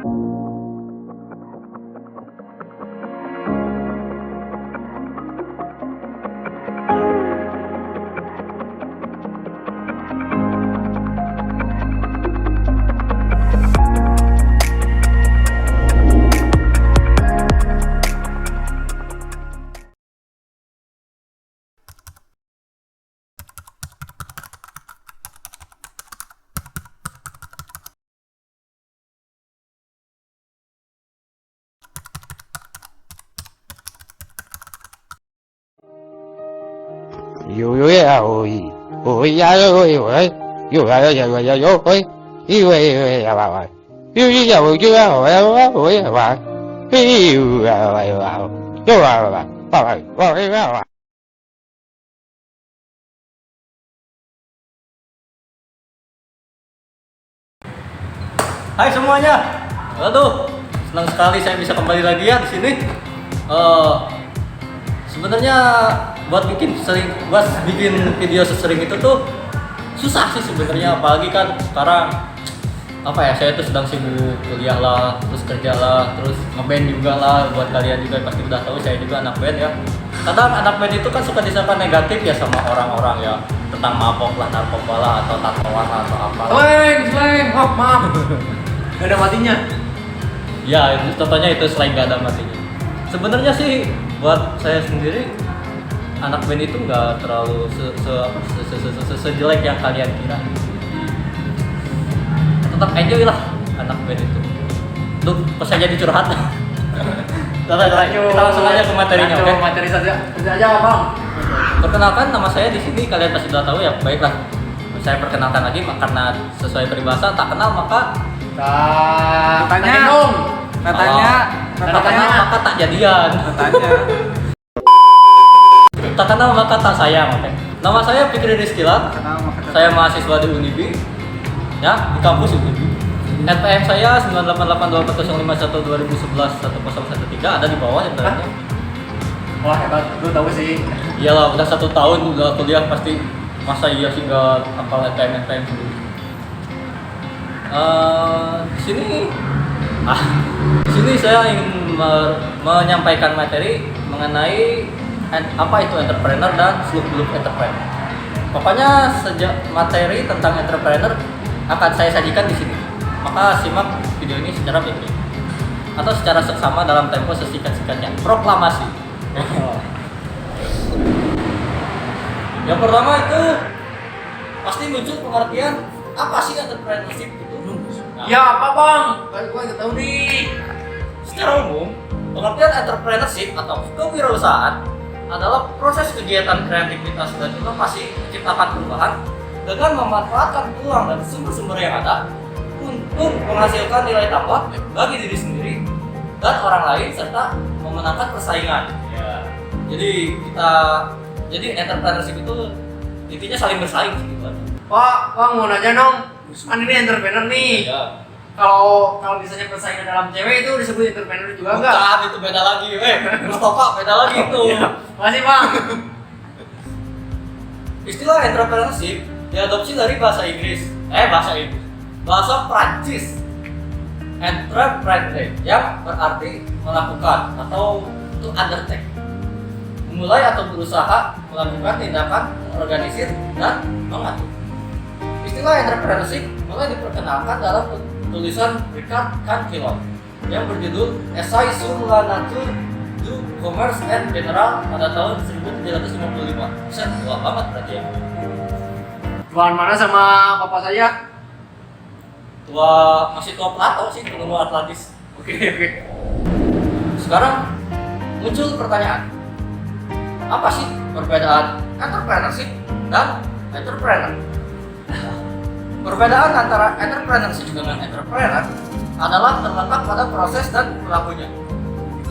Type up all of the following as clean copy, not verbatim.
有呀，呀有呀有喂，有呀哇，有呀我就呀我呀哇，有呀哇有呀哇。Hai semuanya, aduh, senang sekali saya bisa kembali lagi ya di sini. Sebenarnya buat bikin video sesering itu tuh susah sih sebenarnya, apalagi kan sekarang apa ya, saya tuh sedang sibuk kuliah lah, terus kerja lah, terus ngeband juga lah. Buat kalian juga pasti udah tahu saya juga anak band ya. Kadang anak band itu kan suka disangka negatif ya sama orang-orang ya, tentang mabok lah, narkoba lah, atau tatoan lah, atau apa. Slang, maaf. Gak ada matinya. Ya, contohnya itu selain gak ada matinya. Sebenarnya sih buat saya sendiri anak band itu nggak terlalu sejelek yang kalian kira. Tetap enjoy lah anak band itu. Duh, pas saya jadi curhat. Kita langsung aja ke materinya, oke? Materi saja Bang. Perkenalkan, nama saya di sini kalian pasti sudah tahu ya. Baiklah, saya perkenalkan lagi karena sesuai peribahasa tak kenal maka Katanya maka tak jadian. Tak kenal maka tak sayang, oke? Nama saya Fikri Rizkyla. Saya mahasiswa di Unibi, ya, di kampus Unibi. NPM saya 9882405111013 ada di bawah sebenarnya. Wah hebat, lu tahu sih. Iyalah, udah 1 tahun udah kuliah pasti, masa iya sih nggak hafal NPM sendiri. Di sini saya ingin menyampaikan materi mengenai apa itu entrepreneur dan seluk-beluk entrepreneur. Pokoknya materi tentang entrepreneur akan saya sajikan di sini. Maka simak video ini secara baik-baik atau secara seksama dalam tempo sesingkat-singkatnya. Proklamasi. Yang pertama itu pasti muncul pengertian apa sih entrepreneurship itu? Nah, Ya apa Bang? Kan gua nggak tahu nih. secara umum, pengertian entrepreneurship atau kewirausahaan adalah proses kegiatan kreativitas dan inovasi menciptakan perubahan dengan memanfaatkan peluang dan sumber-sumber yang ada untuk menghasilkan nilai tambah bagi diri sendiri dan orang lain serta memenangkan persaingan. Ya. Jadi entrepreneurship itu intinya saling bersaing sih gitu aja. Pak, Bang mau nanya dong. Kan ini entrepreneur nih. Ya. Kalau misalnya persaingan dalam cewek itu disebut entrepreneur juga enggak? Bukan, itu beda lagi. Mustafa beda lagi itu. Masih Bang. Istilah entrepreneurship diadopsi dari bahasa Prancis. Entreprendre yang berarti melakukan atau to undertake, memulai atau berusaha melakukan tindakan, mengorganisir dan mengatur. Istilah entrepreneurship mulai diperkenalkan dalam tulisan Richard Canfilon yang berjudul Essai sur la nature du commerce en general pada tahun 1755. Set, tua banget berarti ya. Tuan mana sama bapak saya? Masih tua Plato sih, penemu Atlantis. Oke. Sekarang muncul pertanyaan, apa sih perbedaan entrepreneurship dan entrepreneur? Perbedaan antara entrepreneurship dengan entrepreneur adalah terletak pada proses dan pelakunya.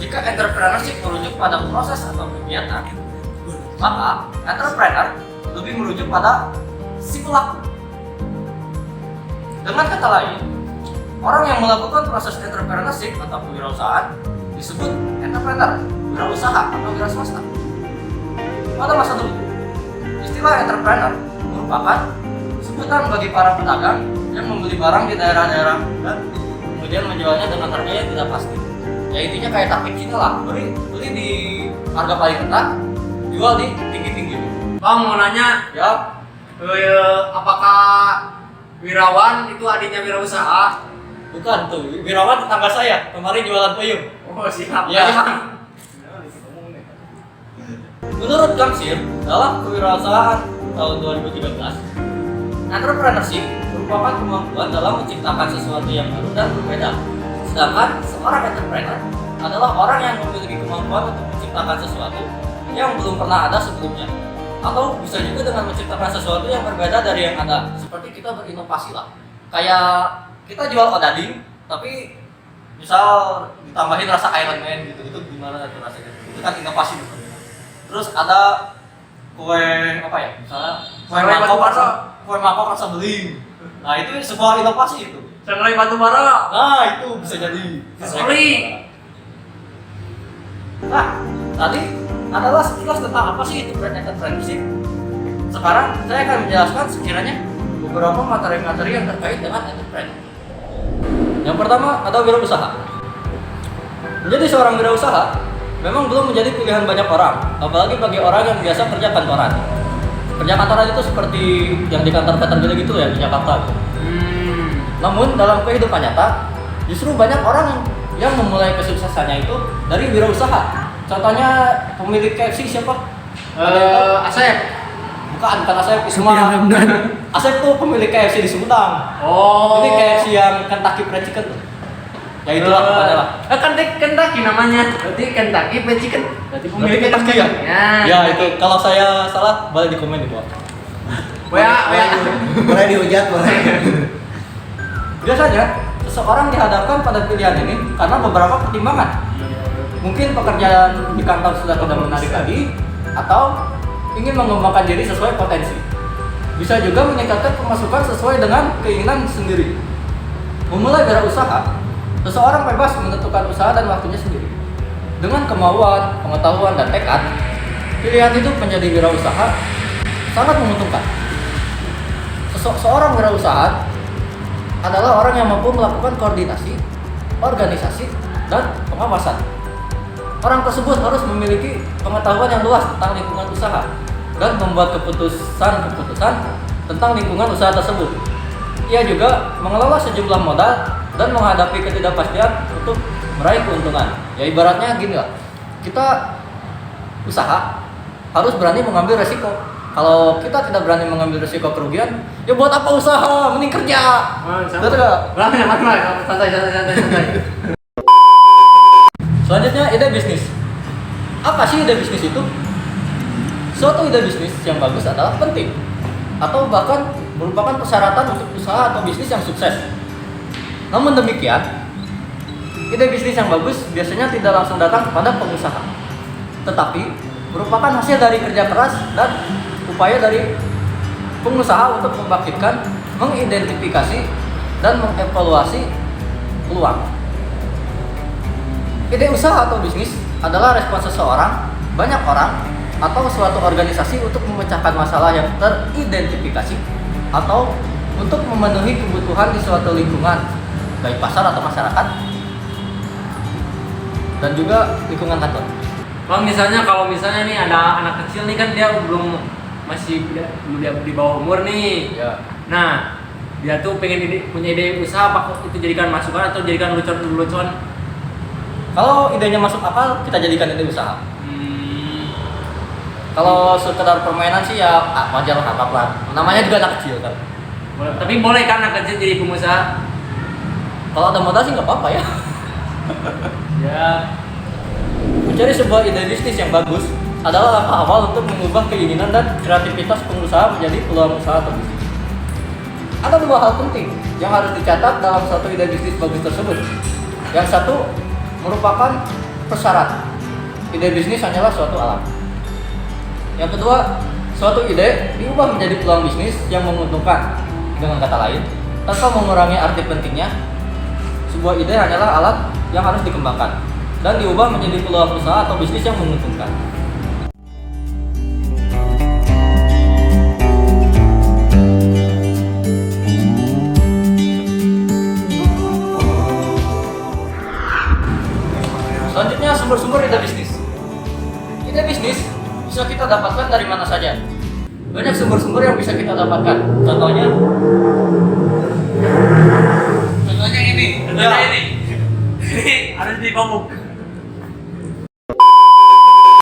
Jika entrepreneurship merujuk pada proses atau kegiatan, maka entrepreneur lebih merujuk pada si pelaku. Dengan kata lain, orang yang melakukan proses entrepreneurship atau kewirausahaan disebut entrepreneur, wirausaha atau wira swasta. Pada masa dulu, istilah entrepreneur merupakan sebutan bagi para pedagang yang membeli barang di daerah-daerah dan kemudian menjualnya dengan harga yang tidak pasti. Ya intinya kayak taktik Cina lah, beli di harga paling rendah, jual di tinggi-tinggi. Bang mau nanya, Ya, apakah Wirawan itu adiknya wirausaha? bukan tuh, Wirawan tetangga saya, kemarin jualan peyem. Oh siap. Ya. Bang. Menurut Kang Sir, dalam kewirausahaan tahun 2013, entrepreneurship merupakan kemampuan dalam menciptakan sesuatu yang baru dan berbeda. Sedangkan seorang entrepreneur adalah orang yang memiliki kemampuan untuk menciptakan sesuatu yang belum pernah ada sebelumnya. Atau bisa juga dengan menciptakan sesuatu yang berbeda dari yang ada. Seperti kita berinovasi lah. Kayak kita jual odading, tapi misal ditambahin rasa Iron Man gitu. Itu gimana tuh rasanya? Itu kan inovasi gitu. Terus ada kue apa ya? Misalnya kue mangkok rasa beling. Nah, itu sebuah inovasi itu. Sangrai batu bara. Nah, itu bisa jadi. Sorry. Nah, tadi adalah sekilas tentang apa sih itu brand entrepreneurship. Sekarang saya akan menjelaskan sekiranya beberapa materi-materi yang terkait dengan entrepreneur. Yang pertama ada wirausaha. Menjadi seorang wirausaha memang belum menjadi pilihan banyak orang, apalagi bagi orang yang biasa kerja kantoran. Kerja kantoran itu seperti yang di kantor Peterbilt gitu ya di Jakarta. Namun dalam kehidupan nyata, justru banyak orang yang memulai kesuksesannya itu dari wirausaha. Contohnya pemilik KFC siapa? Asep. Bukan Asep, semua. Asep tuh pemilik KFC di Sumedang. Oh. Ini KFC yang Kentucky Fried Chicken tuh. Ya itulah pokoknya lah. Kentucky namanya. Berarti Kentucky Fried Chicken. Berarti Berarti Kentucky ya? Ya itu. Kalau saya salah boleh di komen di bawah. Boleh dihujat, boleh. Biasanya seseorang dihadapkan pada pilihan ini karena beberapa pertimbangan. Mungkin pekerjaan di kantor sudah tidak menarik lagi, atau ingin mengembangkan diri sesuai potensi. Bisa juga meningkatkan pemasukan sesuai dengan keinginan sendiri. Memulai wirausaha, seseorang bebas menentukan usaha dan waktunya sendiri. Dengan kemauan, pengetahuan, dan tekad, pilihan hidup menjadi wirausaha sangat menguntungkan. Seorang wirausaha adalah orang yang mampu melakukan koordinasi, organisasi, dan pengawasan. Orang tersebut harus memiliki pengetahuan yang luas tentang lingkungan usaha dan membuat keputusan tentang lingkungan usaha tersebut. Ia juga mengelola sejumlah modal dan menghadapi ketidakpastian untuk meraih keuntungan. Ya ibaratnya gini lah, kita usaha harus berani mengambil resiko. Kalau kita tidak berani mengambil resiko kerugian, ya buat apa usaha? Mending kerja. Betul nggak? Santai. Selanjutnya ide bisnis. Apa sih ide bisnis itu? Suatu ide bisnis yang bagus adalah penting, atau bahkan merupakan persyaratan untuk usaha atau bisnis yang sukses. Namun demikian, ide bisnis yang bagus biasanya tidak langsung datang kepada pengusaha, tetapi merupakan hasil dari kerja keras dan upaya dari pengusaha untuk membangkitkan, mengidentifikasi, dan mengevaluasi peluang. Ide usaha atau bisnis adalah respons seseorang, banyak orang, atau suatu organisasi untuk memecahkan masalah yang teridentifikasi atau untuk memenuhi kebutuhan di suatu lingkungan, baik pasar atau masyarakat, dan juga lingkungan kantor. Bang, kalau misalnya nih ada anak kecil nih kan dia masih di bawah umur nih. Ya. Nah, dia tuh pengen punya ide usaha, apa itu jadikan masukan atau jadikan lucu-lucuan? Kalau idenya masuk akal, kita jadikan ide usaha. Kalau sekedar permainan sih ya wajar lah, apa-apa. Namanya juga anak kecil kan. Tapi boleh kan anak kecil jadi pengusaha? Kalau ada modal sih nggak apa-apa ya. Ya. Mencari sebuah ide bisnis yang bagus adalah langkah awal untuk mengubah keinginan dan kreativitas pengusaha menjadi peluang usaha atau bisnis. Ada dua hal penting yang harus dicatat dalam suatu ide bisnis bagus tersebut. Yang satu merupakan persyarat. Ide bisnis hanyalah suatu alat. Yang kedua, suatu ide diubah menjadi peluang bisnis yang menguntungkan. Dengan kata lain, tanpa mengurangi arti pentingnya, sebuah ide hanyalah alat yang harus dikembangkan dan diubah menjadi peluang usaha atau bisnis yang menguntungkan. sumber-sumber ide bisnis. Ide bisnis bisa kita dapatkan dari mana saja. Banyak sumber-sumber yang bisa kita dapatkan. Contohnya ini. Contohnya ini. Ini harus dipamuk.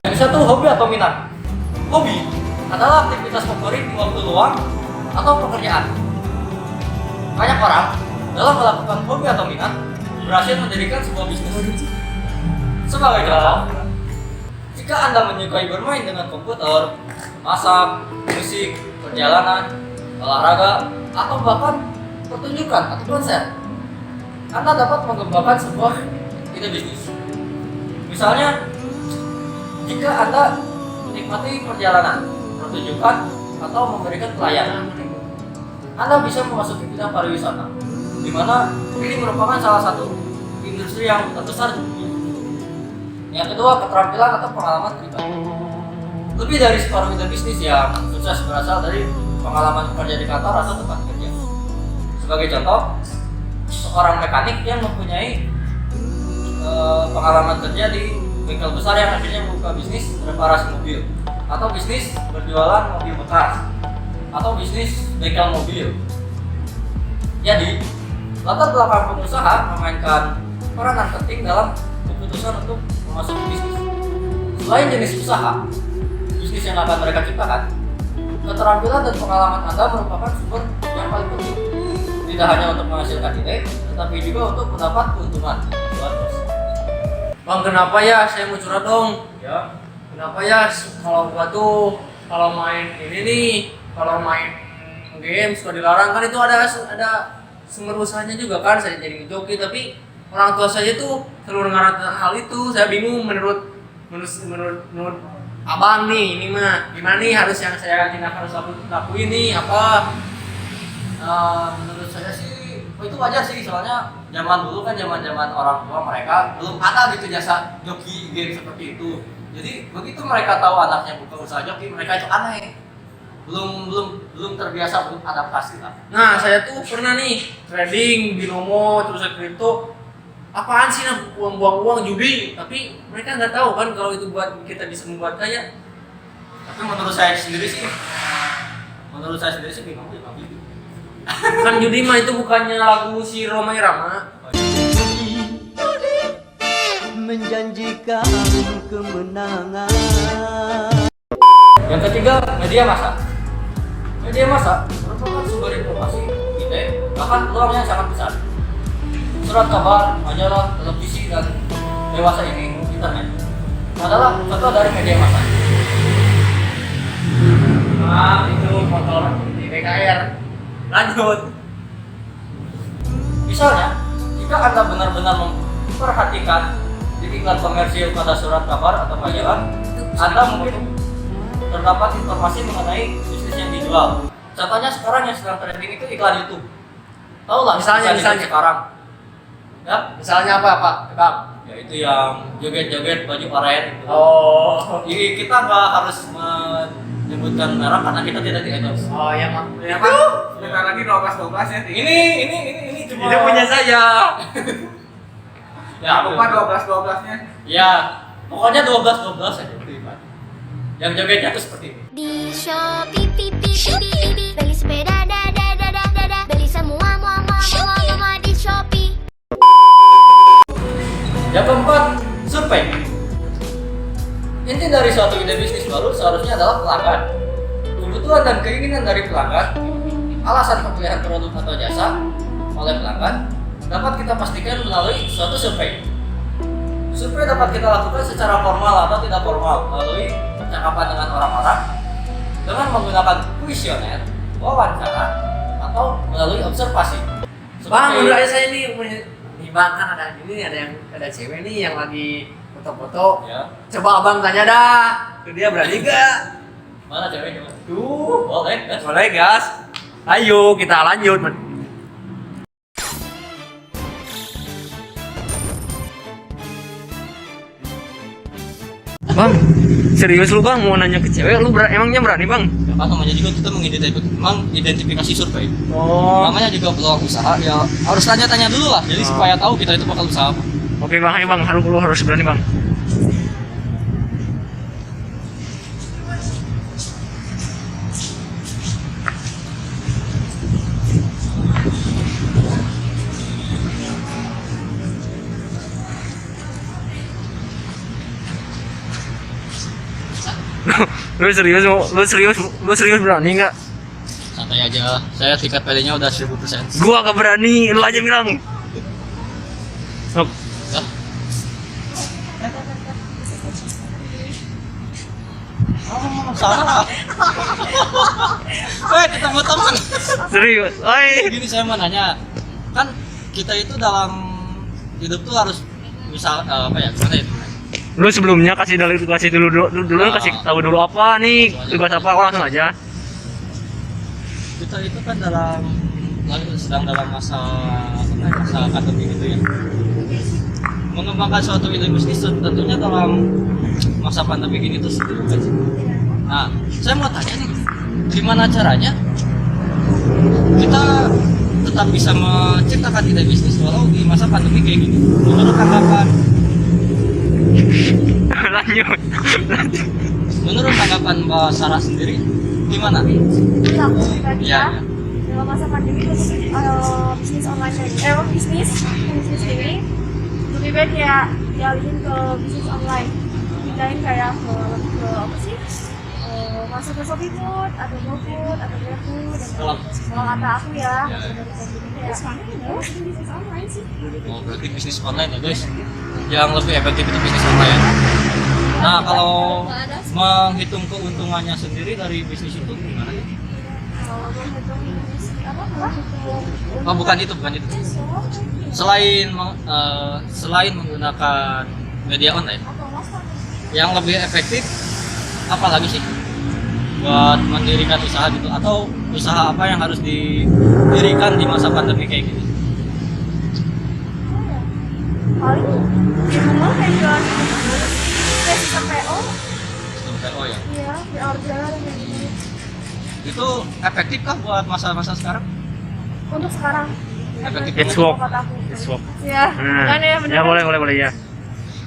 Yang satu, hobi atau minat. Hobi adalah aktivitas favorit di waktu luang atau pekerjaan. Banyak orang dalam melakukan hobi atau minat berhasil mendirikan sebuah bisnis. Sebagai contoh, jika Anda menyukai bermain dengan komputer, masak, musik, perjalanan, olahraga, atau bahkan pertunjukan atau konser, Anda dapat mengembangkan sebuah ide bisnis. Misalnya, jika Anda menikmati perjalanan, pertunjukan, atau memberikan pelayanan, Anda bisa memasuki bidang pariwisata, di mana ini merupakan salah satu industri yang terbesar di dunia. Yang kedua, keterampilan atau pengalaman pribadi. Lebih dari separuh ide bisnis yang sukses berasal dari pengalaman bekerja di kantor atau tempat kerja. Sebagai contoh, seorang mekanik yang mempunyai pengalaman kerja di bengkel besar yang akhirnya membuka bisnis reparasi mobil, atau bisnis berjualan mobil bekas, atau bisnis bengkel mobil. Jadi, latar belakang pengusaha memainkan peranan penting dalam keputusan untuk memasuki bisnis. Selain jenis usaha, bisnis yang akan mereka ciptakan, keterampilan dan pengalaman Anda merupakan sumber yang paling penting. Tidak hanya untuk menghasilkan ide, tetapi juga untuk mendapat keuntungan. Bang, kenapa ya saya mau curhat dong? Ya, Kenapa ya kalau gua tuh kalau main ini nih, kalau main game suka dilarang kan itu ada sumber usahanya juga kan, saya jadi joki tapi orang tua saya tuh selalu mengarahkan hal itu. Saya bingung menurut abang nih, ini mah gimana nih harus yang saya harus lakuin nih apa? menurut saya sih itu wajar sih, soalnya zaman dulu kan zaman orang tua mereka belum ada gitu jasa joki game seperti itu. Jadi begitu mereka tahu anaknya buka usaha joki, mereka itu aneh, belum terbiasa, belum adaptasi lah. Nah, saya tuh pernah nih trading binomo terus kripto. Apaan sih nah buang judi, tapi mereka nggak tahu kan kalau itu buat kita bisa membuat kaya. Tapi menurut saya sendiri sih bingung. Kan judi mah itu bukannya lagu si Roma Irama. Menjanjikan kemenangan. Yang ketiga, media massa. Media massa merupakan sumber informasi, ide, bahkan peluang yang sangat besar. Surat kabar, majalah, televisi, dan dewasa ini internet adalah contoh dari media massa. Itu motor di BKR. Lanjut. Misalnya, jika Anda benar-benar memperhatikan di iklan komersil pada surat kabar atau majalah, Anda mungkin terdapat informasi mengenai bisnis yang dijual. Contohnya sekarang yang sedang trending itu iklan YouTube. Tahu lah, Misalnya. sekarang. Ya, Misalnya apa Pak? Bang. ya itu yang joget-joget baju oranye gitu. Oh. Jadi kita nggak harus menyebutkan merek karena kita tidak di endorse. Oh yang apa? Sebentar lagi 12 ya. Ini cuma Ini punya saya. Ya, Lupa 12-12-nya. ya, pokoknya 12 aja. Yang jogetnya tuh seperti ini. Di Shopee, beli sepeda, beli semua di Shopee. Yang keempat, survei. Inti dari suatu ide bisnis baru seharusnya adalah pelanggan. Kebutuhan dan keinginan dari pelanggan, alasan pemilihan produk atau jasa oleh pelanggan dapat kita pastikan melalui suatu survei. Survei dapat kita lakukan secara formal atau tidak formal melalui percakapan dengan orang-orang, dengan menggunakan kuesioner, wawancara, atau melalui observasi. Bang, menurut saya ini Bang kan ada cewek nih yang lagi foto-foto. Ya. Coba abang tanya dah, ke dia berani gak? Mana ceweknya? Tuh, Boleh. boleh gas. Ayo kita lanjut. Bang, serius lu bang mau nanya ke cewek, lu emangnya berani bang? Ya kan namanya juga kita mengidentifikasi survei. Oh. Namanya juga peluang usaha, ya harus tanya-tanya dulu lah. Jadi supaya tahu kita itu bakal usaha apa. Oke bang, ayo bang, lu harus berani bang. Lu serius berani nggak? Santai aja, saya tingkat PD-nya udah 1000%. Gua gak berani, lu aja bilang. Oh, Ya. Salah. Ketemu teman. serius. Oi. Gini saya mau nanya, kan kita itu dalam hidup tuh harus misal apa ya? Gimana itu? Lu sebelumnya kasih dulu kasih tahu dulu apa nih? Tugas apa? Oh, langsung aja. Kita itu kan sedang dalam masa pandemi gitu ya. Mengembangkan suatu ide bisnis tentunya dalam masa pandemi gini tuh seru kan sih. Nah, saya mau tanya nih, gimana caranya kita tetap bisa menciptakan ide bisnis walau di masa pandemi kayak gini? Menurut tanggapan Lanjut. Menurut tanggapan Mbak Sarah sendiri gimana? Menurut aku pribadi Iya, ya, dalam masa pandemi itu bisnis online bisnis ini lebih baik ya dialihin ke bisnis online, pindahin kayak ke apa sih, masuk ke Shopee Food atau GoFood atau GrabFood. Dan kalau kata aku ya, ya bisnis online sih. Oh, berarti bisnis online ya guys. Yang lebih efektif itu bisnis online. Nah, kalau menghitung keuntungannya sendiri dari bisnis itu gimana? Kalau menghitung Oh, bukan itu. Selain menggunakan media online, yang lebih efektif apa lagi sih buat mendirikan usaha gitu, atau usaha apa yang harus didirikan di masa pandemi kayak gini? paling minimal kayak jualan kayak sistem PO, Oh ya, iya, di order kayak gitu. itu efektif kah buat masa-masa sekarang? Untuk sekarang Efektif It's banget. work. buat aku. It's work. Ya, kan ya bener. Ya boleh ya.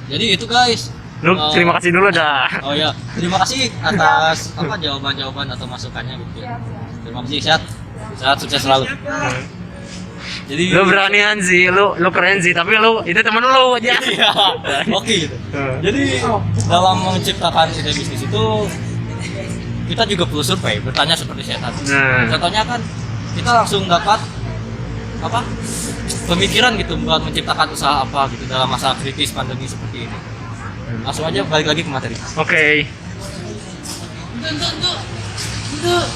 Jadi itu guys. Lu terima kasih dulu dah. Oh ya, terima kasih atas apa jawaban-jawaban atau masukannya gitu ya. Terima kasih, sehat sukses selalu. Jadi Lu beranian sih, lu keren sih, tapi lu itu temen lu aja. Iya, oke gitu. Jadi dalam menciptakan ide bisnis itu kita juga perlu survei, bertanya seperti saya tadi. Nah. Contohnya kan kita langsung dapat apa pemikiran gitu buat menciptakan usaha apa gitu dalam masa kritis pandemi seperti ini. Langsung aja balik lagi ke materi. Oke.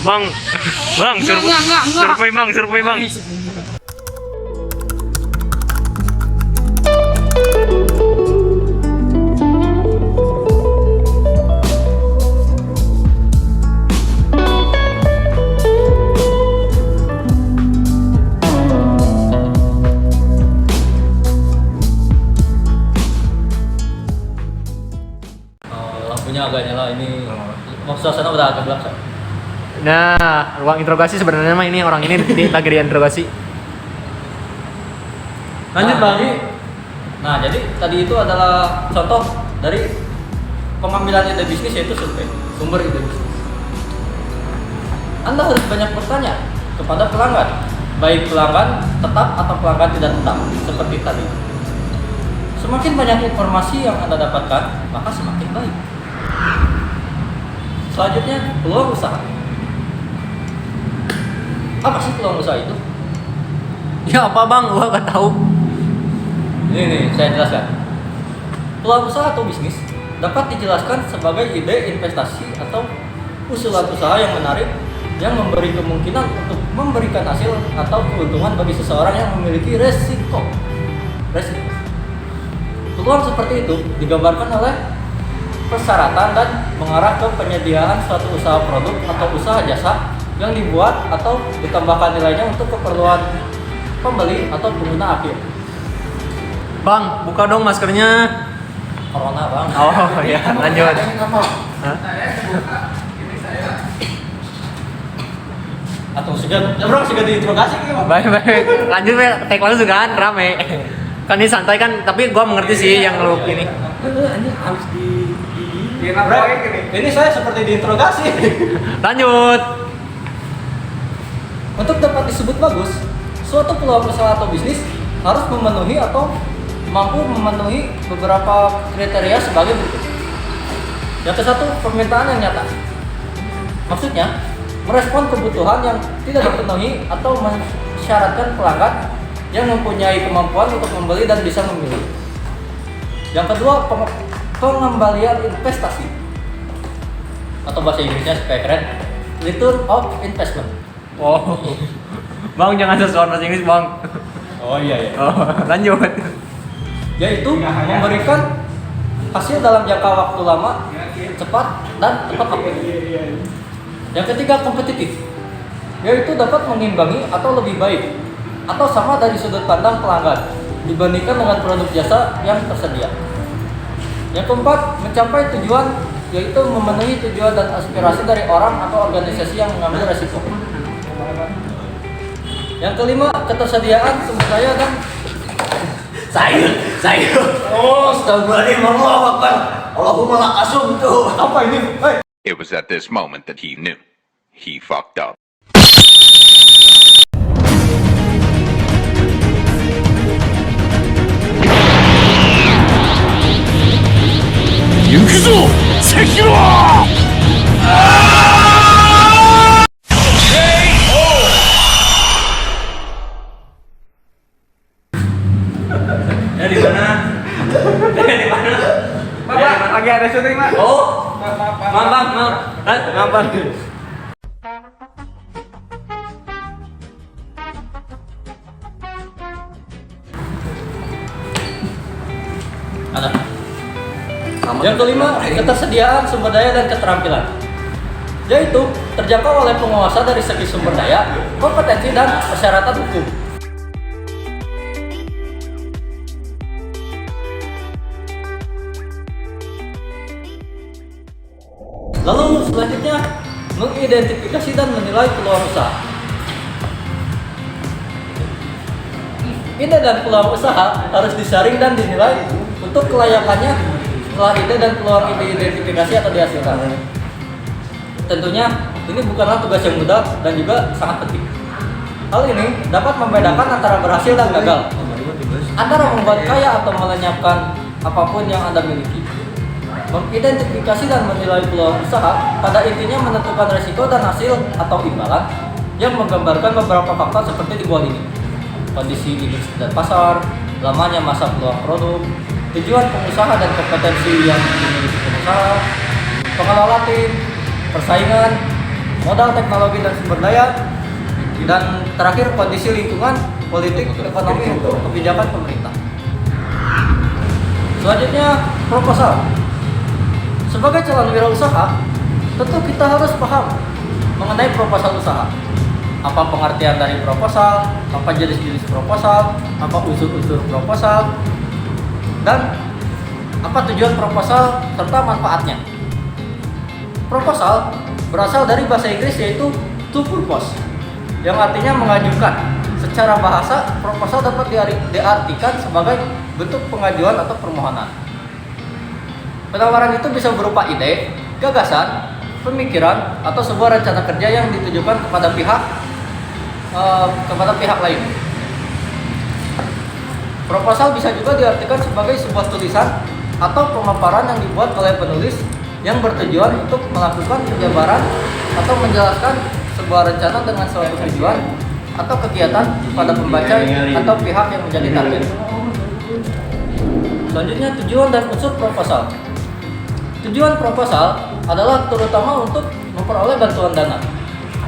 Bang, survei bang. Lampunya agak nyala ini. Suasana udah agak gelap. Nah, ruang interogasi sebenarnya mah ini orang ini lagi diinterogasi. Lanjut bang. Nah, jadi tadi itu adalah contoh dari pengambilan ide bisnis, yaitu survei sumber ide bisnis. Anda harus banyak bertanya kepada pelanggan, baik pelanggan tetap atau pelanggan tidak tetap, seperti tadi. Semakin banyak informasi yang Anda dapatkan, maka semakin baik. Selanjutnya, peluang usaha. Apa sih peluang usaha itu? Ya apa bang? Gua gak tahu. Ini saya jelaskan. Peluang usaha atau bisnis dapat dijelaskan sebagai ide investasi atau usulan usaha yang menarik yang memberi kemungkinan untuk memberikan hasil atau keuntungan bagi seseorang yang memiliki resiko. Peluang seperti itu digambarkan oleh persyaratan dan mengarah ke penyediaan suatu usaha produk atau usaha jasa yang dibuat atau ditambahkan nilainya untuk keperluan pembeli atau pengguna akhir. Bang, buka dong maskernya. Corona bang. Oh ya, lanjut. Hah? Atau sudah diinterogasi gitu. Baik. Lanjut ya, take langsung kan rame. Kan ini santai kan, tapi gua mengerti sih yang lu ini. Ini harus ini saya seperti diinterogasi. Lanjut. Untuk dapat disebut bagus, suatu peluang usaha atau bisnis harus memenuhi atau mampu memenuhi beberapa kriteria sebagai berikut. Yang ke-1, permintaan yang nyata. Maksudnya, merespon kebutuhan yang tidak dipenuhi atau mensyaratkan pelanggan yang mempunyai kemampuan untuk membeli dan bisa memilih. Yang kedua, pengembalian investasi. Atau bahasa Inggrisnya supaya keren, return of investment. Oh. Bang jangan sesuatu bahasa Inggris, Bang. Oh iya. Oh, lanjut. Yaitu memberikan hasil dalam jangka waktu lama, cepat dan tepat waktu. Yang ketiga, kompetitif, yaitu dapat mengimbangi atau lebih baik atau sama dari sudut pandang pelanggan dibandingkan dengan produk jasa yang tersedia. Yang keempat, mencapai tujuan, yaitu memenuhi tujuan dan aspirasi dari orang atau organisasi yang mengambil resiko. Yang kelima, ketersediaan sumber daya dan Sayur. Oh, astagfirullahaladzim, Allah Akbar. Allahumma lakasum tuh. apa ini? It was at this moment that he knew he fucked up. Ya di mana? Di mana? Pak, lagi ada syuting, Pak. Oh, maaf. Ada. Yang kelima, ketersediaan sumber daya dan keterampilan, yaitu terjangkau oleh penguasa dari segi sumber daya, kompetensi dan persyaratan hukum. Lalu selanjutnya, mengidentifikasi dan menilai peluang usaha. Ide dan peluang usaha harus disaring dan dinilai untuk kelayakannya setelah ide dan peluang ide identifikasi atau dihasilkan. Tentunya ini bukanlah tugas yang mudah dan juga sangat penting. Hal ini dapat membedakan antara berhasil dan gagal, antara membuat kaya atau melenyapkan apapun yang Anda miliki. Mengidentifikasi dan menilai peluang usaha pada intinya menentukan risiko dan hasil atau imbalan yang menggambarkan beberapa faktor seperti di bawah ini: kondisi industri dan pasar, lamanya masa peluang produk, tujuan pengusaha dan kompetensi yang dimiliki pengusaha, pengelola tim, persaingan, modal teknologi dan sumber daya, dan terakhir kondisi lingkungan, politik, ekonomi, untuk kebijakan pemerintah. Selanjutnya, proposal. Sebagai calon wirausaha, tentu kita harus paham mengenai proposal usaha. Apa pengertian dari proposal, apa jenis-jenis proposal, apa unsur-unsur proposal, dan apa tujuan proposal serta manfaatnya. Proposal berasal dari bahasa Inggris yaitu to purpose, yang artinya mengajukan. Secara bahasa, proposal dapat diartikan sebagai bentuk pengajuan atau permohonan. Penawaran itu bisa berupa ide, gagasan, pemikiran, atau sebuah rencana kerja yang ditujukan kepada pihak lain. Proposal bisa juga diartikan sebagai sebuah tulisan atau pemaparan yang dibuat oleh penulis yang bertujuan untuk melakukan penjabaran atau menjelaskan sebuah rencana dengan suatu tujuan atau kegiatan pada pembaca atau pihak yang menjadi target. Selanjutnya, tujuan dan unsur proposal. Tujuan proposal adalah terutama untuk memperoleh bantuan dana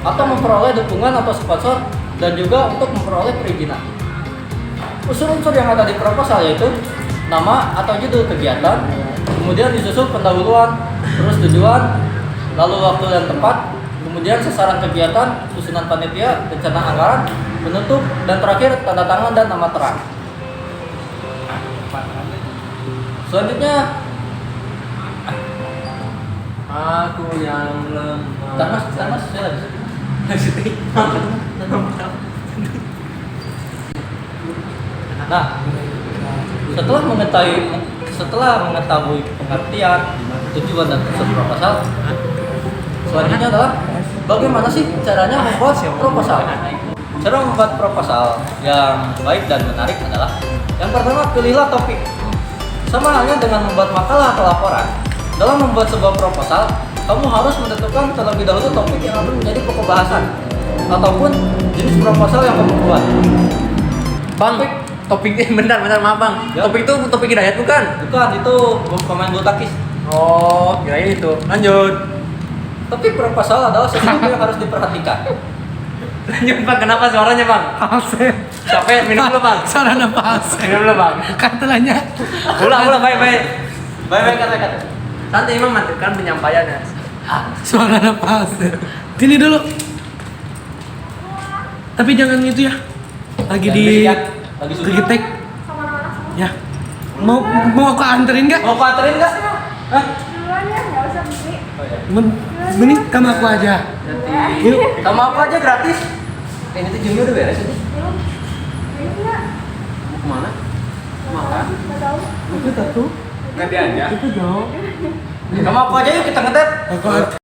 atau memperoleh dukungan atau sponsor dan juga untuk memperoleh perizinan. Unsur-unsur yang ada di proposal yaitu nama atau judul kegiatan, kemudian disusul pendahuluan, terus tujuan, lalu waktu dan tempat, kemudian sasaran kegiatan, susunan panitia, rencana anggaran, penutup, dan terakhir tanda tangan dan nama terang. Selanjutnya, Aku yang lemah. Tanas, saya lagi. Nah, setelah mengetahui pengertian, tujuan dan unsur proposal, selanjutnya adalah bagaimana sih caranya membuat proposal. Cara membuat proposal yang baik dan menarik adalah yang pertama, pilihlah topik. Sama halnya dengan membuat makalah atau laporan. Dalam membuat sebuah proposal, kamu harus menentukan terlebih dahulu topik yang akan menjadi pokok bahasan ataupun jenis proposal yang kamu buat. Bang, topiknya bentar maaf bang. Ya. Topik itu topik hidayat bukan? Bukan, itu pemain bulu tangkis. Oh, kirain itu. Lanjut. Topik proposal adalah sesuatu yang harus diperhatikan. Lanjut bang, kenapa suaranya bang? Asep. Capek, minum dulu bang. Sana nafas. Minum dulu bang. Katelanya. Ulang, baik. Baik, kata. Nanti Imam matikan penyampaiannya. Suara nafas. Sini dulu. Tapi jangan itu ya. Lagi Jangan di berisik, lagi sunyi. lagi tag. Sama anak-anak semua. Ya. Mau aku anterin nggak? Mau anterin nggak? Hah? Duluan ya, nggak usah beli. Oh, ya. Mending sama aku aja. Yuk. Sama apa aja gratis? Ini tuh Jumio udah beres ini. Ini nggak? Mau kemana? Makan. Nggak tahu. Itu satu. Ganti aja. Itu jauh. Sama aku aja yuk kita ngedet. Aku anterin.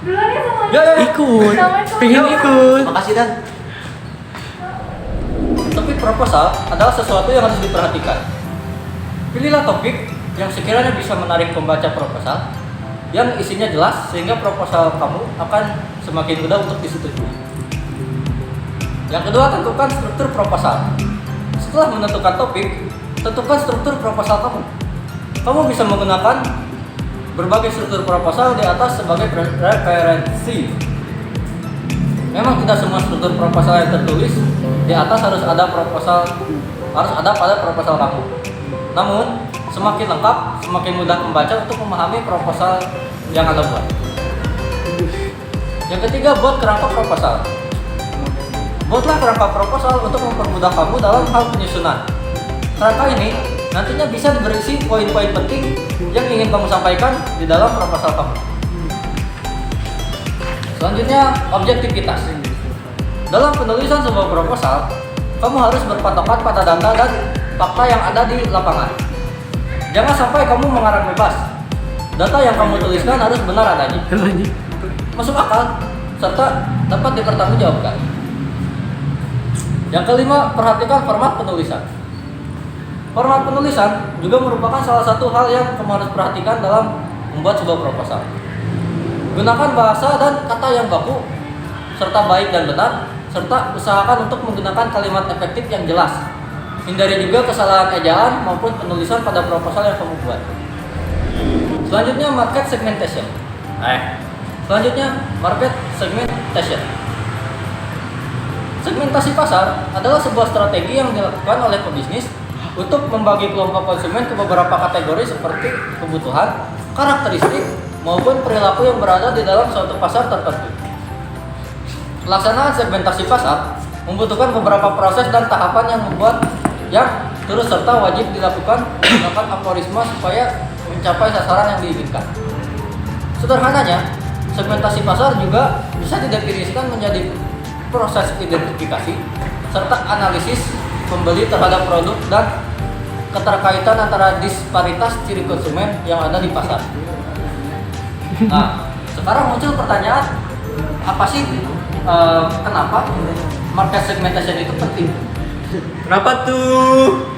Duluan ya sama Ya. Ikut. Assalamualaikum. Pengen ikut. Makasih Dan. Topik proposal adalah sesuatu yang harus diperhatikan. Pilihlah topik yang sekiranya bisa menarik pembaca proposal, yang isinya jelas sehingga proposal kamu akan semakin mudah untuk disetujui. Yang kedua, tentukan struktur proposal. Setelah menentukan topik, tentukan struktur proposal kamu. Kamu bisa menggunakan berbagai struktur proposal di atas sebagai referensi. Memang tidak semua struktur proposal yang tertulis di atas harus ada pada proposal kamu. Namun, semakin lengkap, semakin mudah membaca untuk memahami proposal yang Anda buat. Yang ketiga, buat kerangka proposal. Buatlah kerangka proposal untuk mempermudah kamu dalam hal penyusunan. Kerangka ini nantinya bisa berisi poin-poin penting yang ingin kamu sampaikan di dalam proposal kamu. Selanjutnya, objektivitas. Dalam penulisan sebuah proposal, kamu harus berpatokan pada data dan fakta yang ada di lapangan. Jangan sampai kamu mengarang bebas. Data yang kamu tuliskan harus benar adanya, masuk akal, serta dapat dipertanggungjawabkan. Yang kelima, perhatikan format penulisan. Format penulisan juga merupakan salah satu hal yang kamu harus perhatikan dalam membuat sebuah proposal. Gunakan bahasa dan kata yang baku, serta baik dan benar, serta usahakan untuk menggunakan kalimat efektif yang jelas. Hindari juga kesalahan ejaan maupun penulisan pada proposal yang kamu buat. Selanjutnya, market segmentation. Segmentasi pasar adalah sebuah strategi yang dilakukan oleh pebisnis untuk membagi kelompok konsumen ke beberapa kategori seperti kebutuhan, karakteristik, maupun perilaku yang berada di dalam suatu pasar tertentu. Pelaksanaan segmentasi pasar membutuhkan beberapa proses dan tahapan yang terus serta wajib dilakukan menggunakan aforisma supaya mencapai sasaran yang diinginkan. Sederhananya, segmentasi pasar juga bisa didefinisikan menjadi proses identifikasi serta analisis pembeli terhadap produk dan keterkaitan antara disparitas ciri konsumen yang ada di pasar. Nah, sekarang muncul pertanyaan, apa sih kenapa market segmentation itu penting? Kenapa tuh?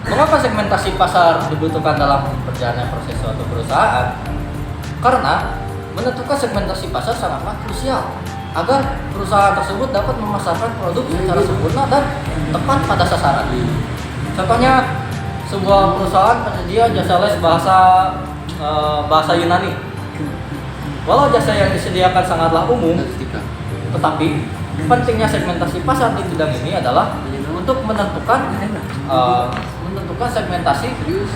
Mengapa segmentasi pasar dibutuhkan dalam perjalanan proses suatu perusahaan? Karena menentukan segmentasi pasar sangatlah krusial agar perusahaan tersebut dapat memasarkan produk secara sempurna dan tepat pada sasaran. Contohnya, sebuah perusahaan penyedia jasa les bahasa Yunani. Walau jasa yang disediakan sangatlah umum, tetapi pentingnya segmentasi pasar di bidang ini adalah untuk menentukan segmentasi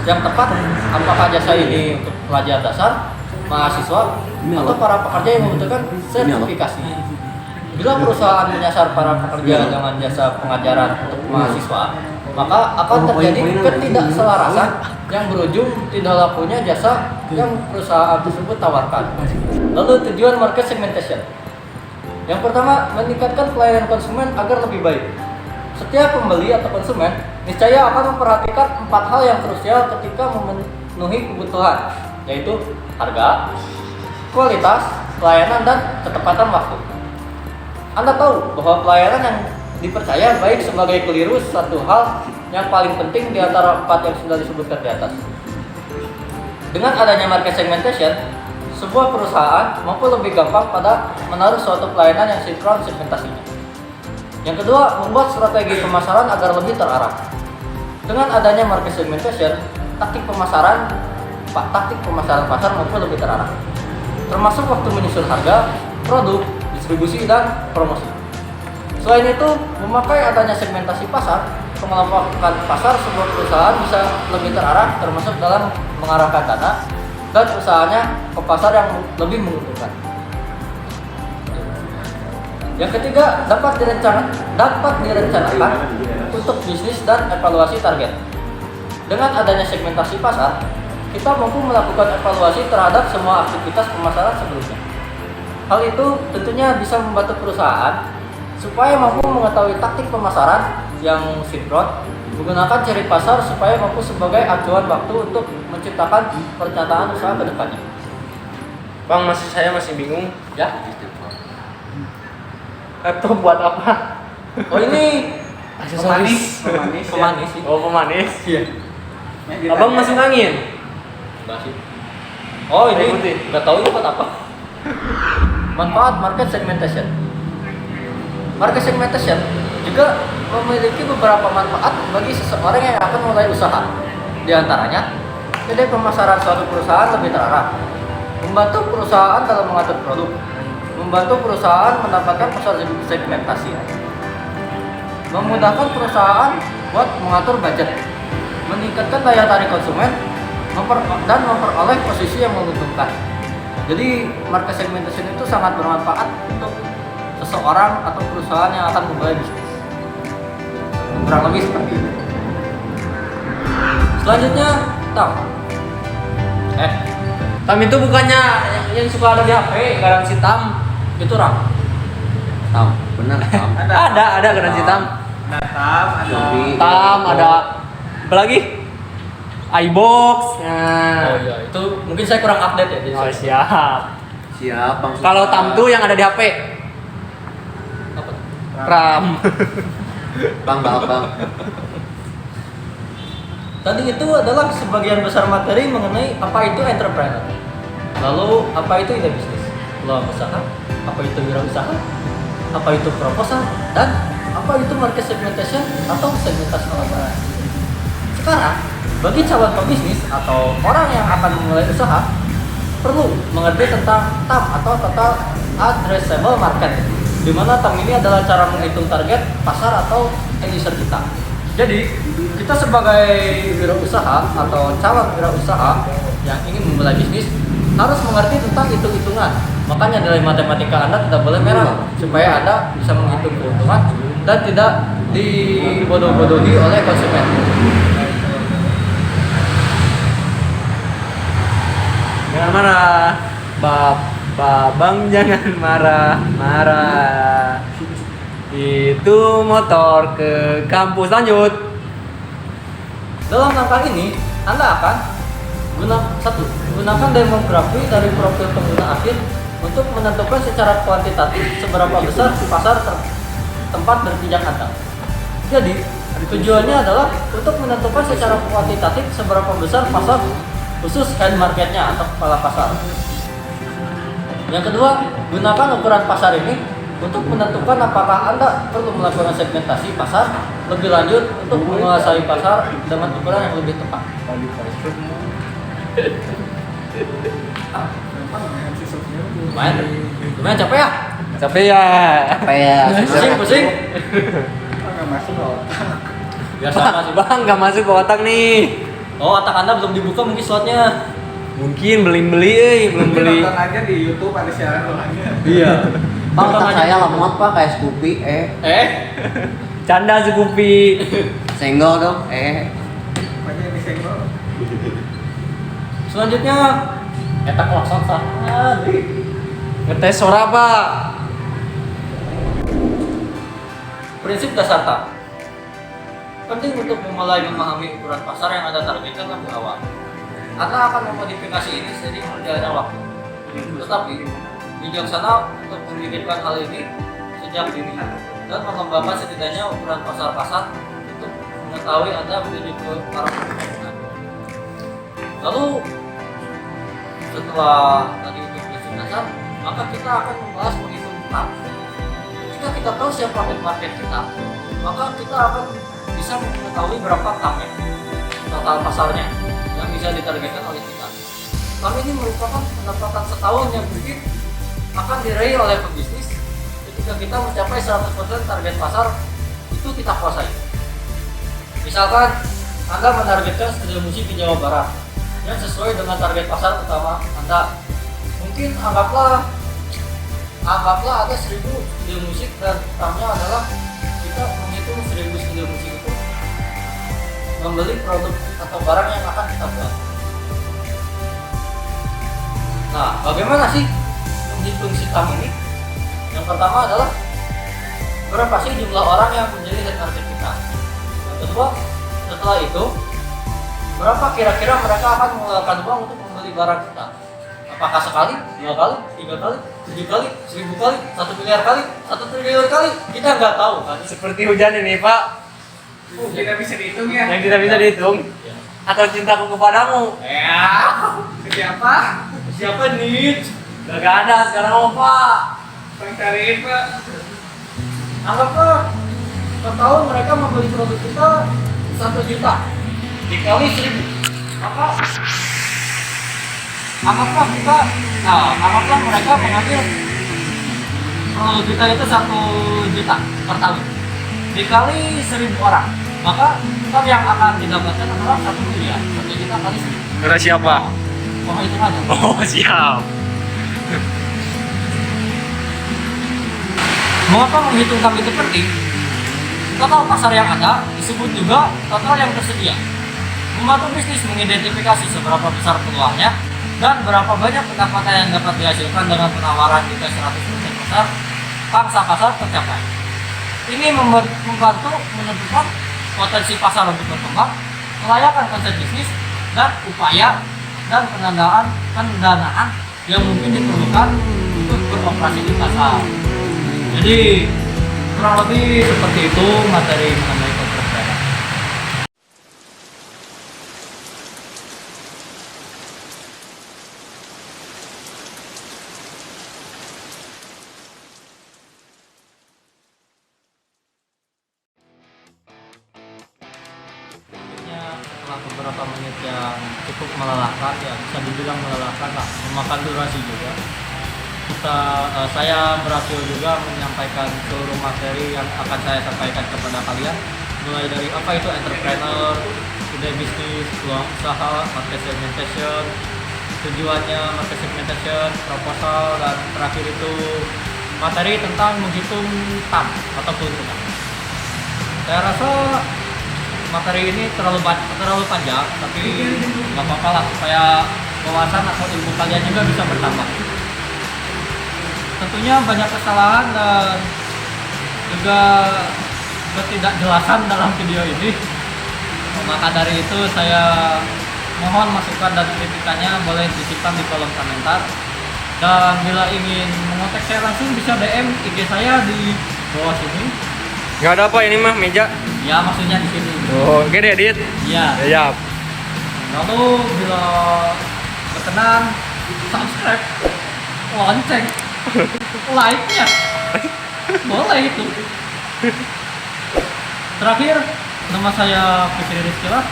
yang tepat, apakah jasa ini untuk pelajar dasar, mahasiswa, atau para pekerja yang membutuhkan sertifikasi. Bila perusahaan menyasar para pekerja dengan jasa pengajaran untuk mahasiswa, maka akan terjadi ketidakselarasan yang berujung tidak lakunya jasa yang perusahaan tersebut tawarkan. Lalu tujuan market segmentation. Yang pertama, meningkatkan pelayanan konsumen agar lebih baik. Setiap pembeli atau konsumen niscaya akan memperhatikan 4 hal yang krusial ketika memenuhi kebutuhan, yaitu harga, kualitas, pelayanan, dan ketepatan waktu. Anda tahu bahwa pelayanan yang dipercaya baik sebagai keliru satu hal yang paling penting di antara 4 yang sudah disebutkan di atas. Dengan adanya market segmentation, sebuah perusahaan mampu lebih gampang pada menaruh suatu pelayanan yang sinkron segmentasinya. Yang kedua, membuat strategi pemasaran agar lebih terarah. Dengan adanya market segmentation, taktik pemasaran pasar mampu lebih terarah, termasuk waktu menyusun harga, produk, distribusi, dan promosi. Selain itu, memakai adanya segmentasi pasar, pengelompokan pasar sebuah perusahaan bisa lebih terarah, termasuk dalam mengarahkan dana dan usahanya ke pasar yang lebih menguntungkan. Yang ketiga, dapat direncanakan untuk bisnis dan evaluasi target. Dengan adanya segmentasi pasar, kita mampu melakukan evaluasi terhadap semua aktivitas pemasaran sebelumnya. Hal itu tentunya bisa membantu perusahaan supaya mampu mengetahui taktik pemasaran yang sinkron, menggunakan ciri pasar supaya mampu sebagai acuan waktu untuk menciptakan perencanaan usaha ke depannya. Bang, saya masih bingung. Ya, Laptop buat apa? oh ini Aksesoris. pemanis sih. Oh, pemanis. Iya. Abang masuk angin. Enggak sih. Oh Air ini putih. nggak tahu ini buat apa. Manfaat market segmentation. Market segmentation juga memiliki beberapa manfaat bagi seseorang yang akan mulai usaha. Di antaranya, ide pemasaran suatu perusahaan lebih terarah, membantu perusahaan dalam mengatur produk, membantu perusahaan mendapatkan pasar segmentasi, memudahkan perusahaan buat mengatur budget, meningkatkan daya tarik konsumen, dan memperoleh posisi yang menguntungkan. Jadi market segmentation itu sangat bermanfaat untuk seseorang atau perusahaan yang akan memulai bisnis. Kurang lebih seperti itu. Selanjutnya, Tam itu bukannya yang suka ada di HP, garansi Tam. itu RAM. Tam, benar Tam. Ada garansi Tam. Shopee. Tam ada apa lagi? iBox. Nah. Oh iya, itu mungkin saya kurang update ya. Jadi Oh, saya- siap. Siap, Bang. Kalau Tam tuh yang ada di HP. apa? RAM. Bang, Bang. Tadi itu adalah sebagian besar materi mengenai apa itu entrepreneur. Lalu apa itu ide bisnis, peluang usaha, apa itu wirausaha, apa itu proposal, dan apa itu market segmentation atau segmentasi pasar. Sekarang, bagi calon pebisnis atau orang yang akan memulai usaha, perlu mengerti tentang TAM atau Total Addressable Market, di mana TAM ini adalah cara menghitung target pasar atau end user kita. Jadi, kita sebagai wirausaha atau calon wirausaha yang ingin memulai bisnis harus mengerti tentang hitung-hitungan. Makanya nilai matematika Anda tidak boleh merah supaya Anda bisa menghitung keuntungan dan tidak dibodoh-bodohi oleh konsumen. Jangan marah. Bang jangan marah. Itu motor ke kampus, lanjut. Dalam langkah ini, Anda akan gunakan demografi dari profil pengguna akhir untuk menentukan secara kuantitatif seberapa besar pasar tempat berpijak Anda. Jadi, tujuannya adalah untuk menentukan secara kuantitatif seberapa besar pasar khusus end marketnya atau kepala pasar. Yang kedua, gunakan ukuran pasar ini untuk menentukan apakah Anda perlu melakukan segmentasi pasar lebih lanjut untuk menguasai pasar dengan ukuran yang lebih tepat. Lumayan capek ya? Capek ya. Pusing. Biar sama sih. Bang, nggak masuk ke otak nih. Oh, otak Anda belum dibuka mungkin slotnya. Mungkin belum beli. aja di YouTube ada siaran orangnya. Iya. Bang, otak saya lemot Pak kayak Scoopy. Canda Scoopy. Senggol dong. Banyak disenggol. Selanjutnya, eta klakson sah. Ngetes suara apa? Prinsip dasar TAM. Penting untuk memulai memahami ukuran pasar yang Anda targetkan lebih awal. Anda akan memodifikasi ini seiring berjalannya waktu. Tetapi, bijaksana untuk memikirkan hal ini sejak dini dan mengembangkan setidaknya ukuran pasar-pasar untuk mengetahui Anda menuju ke arah pembangunan. Lalu, setelah tadi itu prinsip dasar, maka kita akan membahas menghitung target. Jika kita tahu siapa target market kita, maka kita akan bisa mengetahui berapa target total pasarnya yang bisa ditargetkan oleh kita. Kami ini merupakan pendapatan setahun yang mungkin akan diraih oleh pebisnis ketika kita mencapai 100% target pasar itu kita kuasai. Misalkan Anda menargetkan studio musik di Jawa Barat yang sesuai dengan target pasar utama Anda. Mungkin anggaplah ada 1000 studio musik dan targetnya adalah kita menghitung 1000 studio musik itu membeli produk atau barang yang akan kita buat. Nah, bagaimana sih menghitung sistem ini? Yang pertama adalah berapa sih jumlah orang yang menjadi target kita. Yang kedua, setelah itu berapa kira-kira mereka akan mengeluarkan uang untuk membeli barang kita? Apakah sekali, 2 kali, 3 kali, 7 kali, 1000 kali, 1 miliar kali, 1 triliun kali? Kita nggak tahu kan? Seperti hujan ini, Pak. Tidak bisa dihitung ya. Yang tidak bisa dihitung. Atau cintaku kepadamu. Ya. Siapa? Siapa nih? Gak ada sekarang, oh, Pak. Bang cariin Pak. Anggaplah per tahun mereka membeli produk kita 1 juta dikali 1000, maka anggaplah mereka mengambil produk kita itu 1 juta per tahun dikali 1000 orang, maka ntar yang akan didapatkan adalah 1 miliar. 1 juta kali 1000. Kira siapa? Oh, itu aja. Oh, siap. Mengapa menghitung target itu penting? Total pasar yang ada disebut juga total yang tersedia. Membantu bisnis mengidentifikasi seberapa besar peluangnya dan berapa banyak pendapatan yang dapat dihasilkan dengan penawaran jika 100% pasar pangsa pasar tercapai. Ini membantu menentukan potensi pasar untuk berkembang, kelayakan konsep bisnis, dan upaya dan pendanaan yang mungkin diperlukan untuk beroperasi di pasar. Jadi kurang lebih seperti itu materi mengenai entrepreneur. Setelah beberapa menit yang cukup melelahkan, ya bisa dibilang melelahkan lah, memakan durasi juga. Saya berhasil juga menyampaikan seluruh materi yang akan saya sampaikan kepada kalian, mulai dari apa itu entrepreneur, ide bisnis, peluang usaha, market segmentation, tujuannya market segmentation, proposal, dan terakhir itu materi tentang menghitung TAM atau keuntungan. Saya rasa materi ini terlalu panjang, tapi nggak apa-apa lah supaya wawasan atau ilmu kalian juga bisa bertambah. Tentunya banyak kesalahan dan juga ketidakjelasan dalam video ini. Maka dari itu saya mohon masukan dan kritikannya boleh disimpan di kolom komentar. Dan bila ingin mengontak saya langsung bisa DM IG saya di bawah sini. Gak ada apa ini mah meja? Ya maksudnya di sini. Oh, oke deh, Dit. Iya. Siap. Lalu bila berkenan subscribe, lonceng, like-nya boleh itu. Terakhir, nama saya Fikri Rizkylah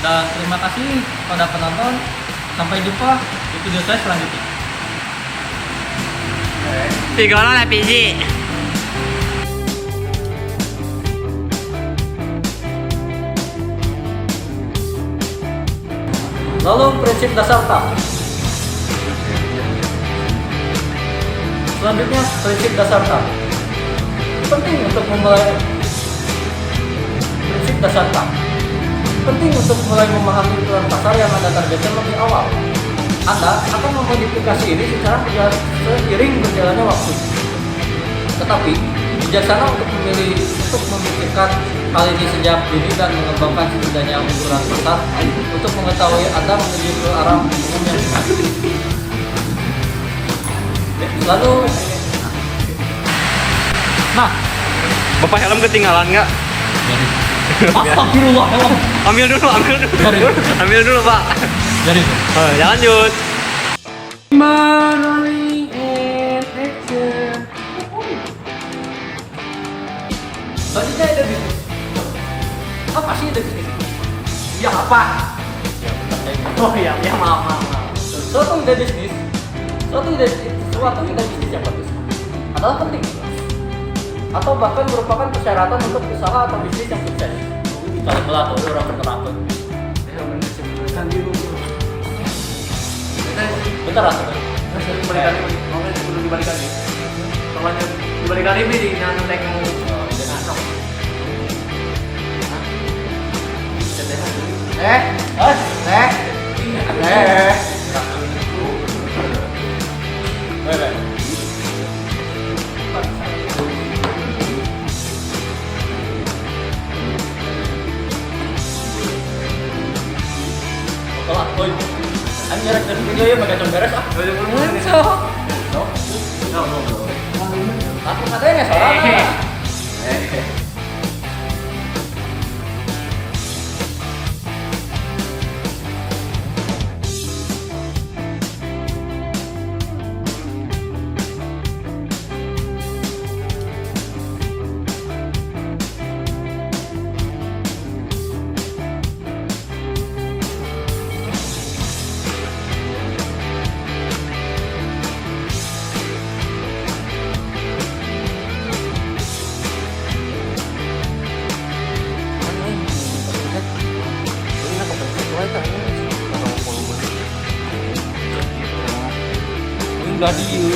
dan terima kasih kepada penonton. Sampai jumpa di video saya selanjutnya. Tiga lah PJ. Lalu prinsip dasar TAM. Selanjutnya prinsip dasar TAM. Penting untuk memulai prinsip dasar TAM. Penting untuk mulai memahami ukuran pasar yang Anda targetkan lebih awal. Anda akan memodifikasi ini secara seiring berjalannya waktu. Tetapi bijaksana untuk memikirkan hal ini sejak dini dan mengembangkan setidaknya ukuran pasar untuk mengetahui Anda menuju ke arah umum yang benar. Lalu, nah, Bapak helm ketinggalan nggak? astagfirullah, helm. Ambil dulu, Pak. Jadi. Ya lanjut. Rolling and action. Selanjutnya ada bisnis. Apa sih ada bisnis? Ya apa? Ya, bentar saya ingat. Oh iya, ya maaf. Suatu ide bisnis yang bagus adalah penting atau bahkan merupakan persyaratan untuk usaha atau bisnis yang sukses. Kalau melatih orang berterapi. Ya bener sih, kan dulu. Bentar lah. Dibalikan ini, mau sebelum dibalikan ini. Kalau dibalikan ini di nang tengok dengan sok. Kalau boy, kan jarak dari video ya bagacong beres ah. Aku katanya soalnya. Udah di